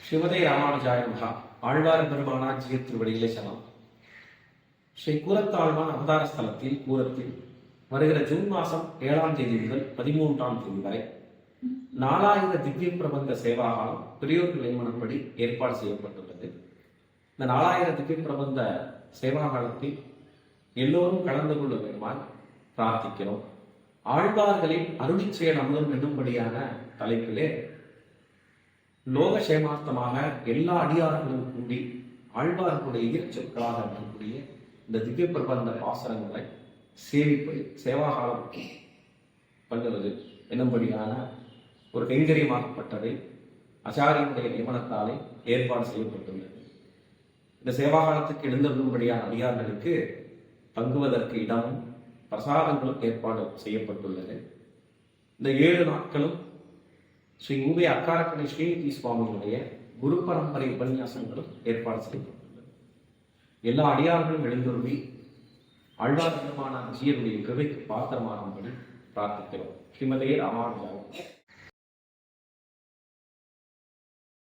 ஸ்ரீமதே ராமானுஜாய மகா. ஆழ்வார் பெருமானார் ஜிய திருவடியிலே சனம். ஸ்ரீ கூரத்தாழ்வான் அவதார ஸ்தலத்தில் கூரத்தில் வருகிற ஜூன் மாதம் 7ஆம் தேதி முதல் 13ஆம் தேதி வரை 4000 திவ்ய பிரபந்த சேவாகாலம் பெரியோர் நியமனப்படி ஏற்பாடு செய்யப்பட்டுள்ளது. இந்த 4000 திவ்ய பிரபந்த சேவாகாலத்தில் எல்லோரும் கலந்து கொள்ள வேண்டுமாய் பிரார்த்திக்கிறோம். ஆழ்வார்களின் அருளிச்செயல் அமுதம் என்னும்படியான தலைப்பிலே லோகசேமார்த்தமாக எல்லா அடியார்களும் கூடி ஆழ்வார்களுடைய ஈரச்சொற்களாக இருக்கக்கூடிய இந்த திவ்ய பிரபந்த பாசனங்களை சேவிப்பது சேவாகாலம் பண்ணுவது என்னும்படியான ஒரு கைங்கரியமாக்கப்பட்டதை ஆச்சாரியனுடைய நியமனத்தாலே ஏற்பாடு செய்யப்பட்டுள்ளது. இந்த சேவாகாலத்துக்கு எழுந்தருளும்படியான அடியார்களுக்கு தங்குவதற்கு இடமும் பிரசாதங்களும் ஏற்பாடு செய்யப்பட்டுள்ளது. இந்த 7 நாட்களும் ஸ்ரீ ஊவே அக்காரக்கணி ஸ்ரீநிதி சுவாமியுடைய குரு பரம்பரை உபன்யாசங்களும் ஏற்பாடு செய்யப்பட்டுள்ளது. எல்லா அடியார்களும் எழுந்தருளி ஆழ்வார் பெருமானார் ஜீயருடைய கிருபைக்கு பாத்திரமாகும்படி பிரார்த்திக்கிறோம். ஸ்ரீமதே ராமானுஜாய.